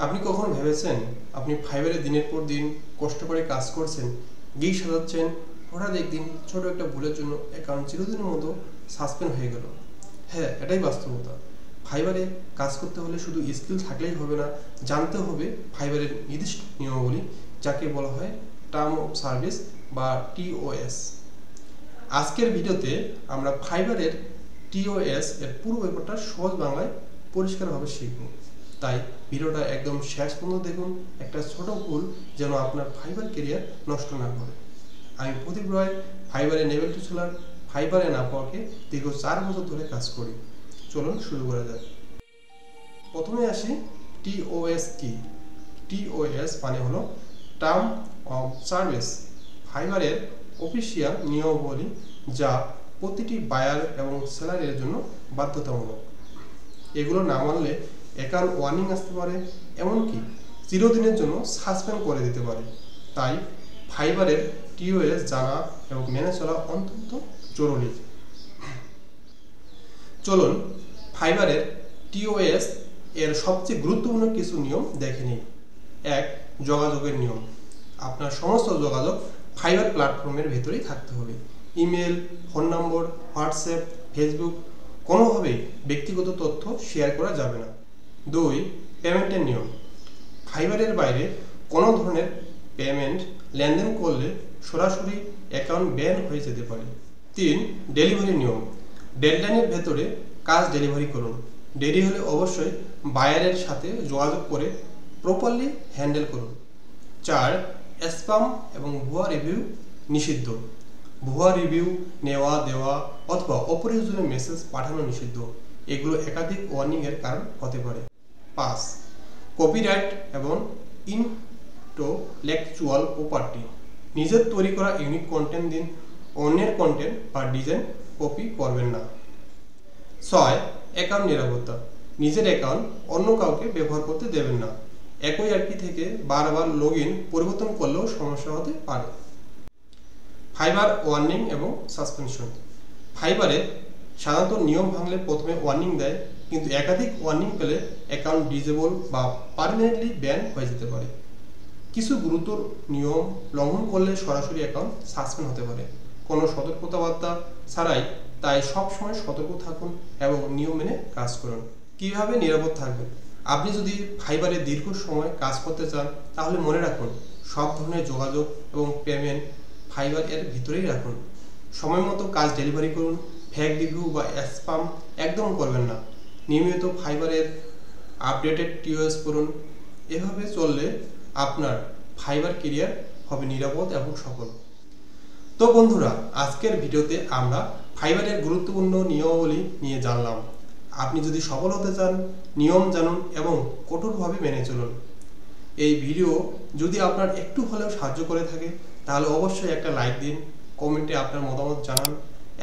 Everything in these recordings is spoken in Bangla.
আপনি কখনো ভেবেছেন আপনি ফাইবারে দিনের পর দিন কষ্ট করে কাজ করছেন, গিগ সাজাচ্ছেন, হঠাৎ একদিন ছোট একটা ভুলের জন্য অ্যাকাউন্ট চিরদিনের মতো সাসপেন্ড হয়ে গেল? হ্যাঁ, এটাই বাস্তবতা। ফাইবারে কাজ করতে হলে শুধু স্কিল থাকলেই হবে না, জানতে হবে ফাইবারের নির্দিষ্ট নিয়মাবলী, যাকে বলা হয় টার্ম অফ সার্ভিস বা টিওএস। আজকের ভিডিওতে আমরা ফাইবারের টিওএস এর পুরো ব্যাপারটা সহজ বাংলায় পরিষ্কারভাবে শিখব। তাই ভিডিওটা একদম শেষ পর্যন্ত দেখুন। একটা ছোট ভুল যেন আপনার ফাইবার ক্যারিয়ার নষ্ট না করে। আমি প্রদীপ রয়, ফাইবারে level two seller, Fiverr and আপওয়ার্কে দীর্ঘ 4 বছর ধরে কাজ করি। চলুন শুরু করা যাক। প্রথমে আসি টিওএস কি। টিওএস মানে হলো টার্ম অফ সার্ভিস, ফাইবারের অফিসিয়াল নিয়মাবলী যা প্রতিটি বায়ার এবং সেলারের জন্য বাধ্যতামূলক। এগুলো না মানলে অ্যাকাউন্ট ওয়ার্নিং আসতে পারে, এমনকি চিরদিনের জন্য সাসপেন্ড করে দিতে পারে। তাই ফাইবারের টিওএস জানা এবং মেনে চলা অত্যন্ত জরুরি। চলুন ফাইবারের টিওএস এর সবচেয়ে গুরুত্বপূর্ণ কিছু নিয়ম দেখে নিই। 1. যোগাযোগের নিয়ম। আপনার সমস্ত যোগাযোগ ফাইবার প্ল্যাটফর্মের ভেতরেই থাকতে হবে। ইমেল, ফোন নম্বর, হোয়াটসঅ্যাপ, ফেসবুক, কোনোভাবেই ব্যক্তিগত তথ্য শেয়ার করা যাবে না। 2. পেমেন্টের নিয়ম। ফাইবারের বাইরে কোনো ধরনের পেমেন্ট লেনদেন করলে সরাসরি অ্যাকাউন্ট ব্যান হয়ে যেতে পারে। 3. ডেলিভারি নিয়ম। ডেডলাইনের ভেতরে কাজ ডেলিভারি করুন। দেরি হলে অবশ্যই বায়ারের সাথে যোগাযোগ করে প্রপারলি হ্যান্ডেল করুন। 4. স্প্যাম এবং ভুয়া রিভিউ নিষিদ্ধ। ভুয়া রিভিউ নেওয়া দেওয়া অথবা অপ্রয়োজনীয় মেসেজ পাঠানো নিষিদ্ধ। এগুলো একাধিক ওয়ার্নিংয়ের কারণ হতে পারে। 5. কপিরাইট এবং ইন্টেলেকচুয়াল প্রপার্টি। নিজের তৈরি করা ইউনিক কন্টেন্ট দিন, অন্যের কন্টেন্ট বা ডিজাইন কপি করবেন না। 6. অ্যাকাউন্ট নিরাপত্তা। নিজের অ্যাকাউন্ট অন্য কাউকে ব্যবহার করতে দেবেন না। একই আইপি থেকে বারবার লগইন পরিবর্তন করলেও সমস্যা হতে পারে। ফাইবার ওয়ার্নিং এবং সাসপেনশন। ফাইবারে সাধারণত নিয়ম ভাঙলে প্রথমে ওয়ার্নিং দেয়, কিন্তু একাধিক ওয়ার্নিং পেলে অ্যাকাউন্ট ডিসেবল বা পার্মানেন্টলি ব্যান হয়ে যেতে পারে। কিছু গুরুতর নিয়ম লঙ্ঘন করলে সরাসরি অ্যাকাউন্ট সাসপেন্ড হতে পারে কোনো সতর্কতাবার্তা ছাড়াই। তাই সবসময় সতর্ক থাকুন এবং নিয়ম মেনে কাজ করুন। কিভাবে নিরাপদ থাকবেন? আপনি যদি ফাইবারে দীর্ঘ সময় কাজ করতে চান, তাহলে মনে রাখুন সব ধরনের যোগাযোগ এবং পেমেন্ট ফাইবার এর ভিতরেই রাখুন। সময় মতো কাজ ডেলিভারি করুন। ফেক রিভিউ বা স্প্যাম একদম করবেন না। নিয়মিত ফাইবারের আপডেটেড টিওএস করুন। এভাবে চললে আপনার ফাইবার ক্যারিয়ার হবে নিরাপদ এবং সফল। তো বন্ধুরা, আজকের ভিডিওতে আমরা ফাইবারের গুরুত্বপূর্ণ নিয়মাবলী নিয়ে জানলাম। আপনি যদি সফল হতে চান, নিয়ম জানুন এবং কঠোরভাবে মেনে চলুন। এই ভিডিও যদি আপনার একটু হলেও সাহায্য করে থাকে, তাহলে অবশ্যই একটা লাইক দিন, কমেন্টে আপনার মতামত জানান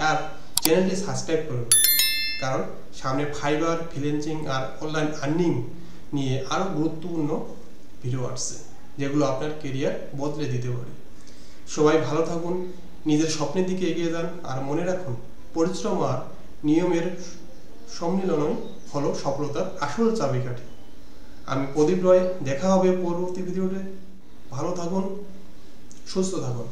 আর চ্যানেলটি সাবস্ক্রাইব করুন। কারণ সামনে ফাইবার, ফ্রিল্যান্সিং আর অনলাইন আর্নিং নিয়ে আরও গুরুত্বপূর্ণ ভিডিও আসছে, যেগুলো আপনার ক্যারিয়ার বদলে দিতে পারে। সবাই ভালো থাকুন, নিজের স্বপ্নের দিকে এগিয়ে যান আর মনে রাখুন পরিশ্রম আর নিয়মের সম্মিলনই হলো সফলতার আসল চাবিকাঠি। আমি প্রদীপ রয়, দেখা হবে পরবর্তী ভিডিওতে। ভালো থাকুন, সুস্থ থাকুন।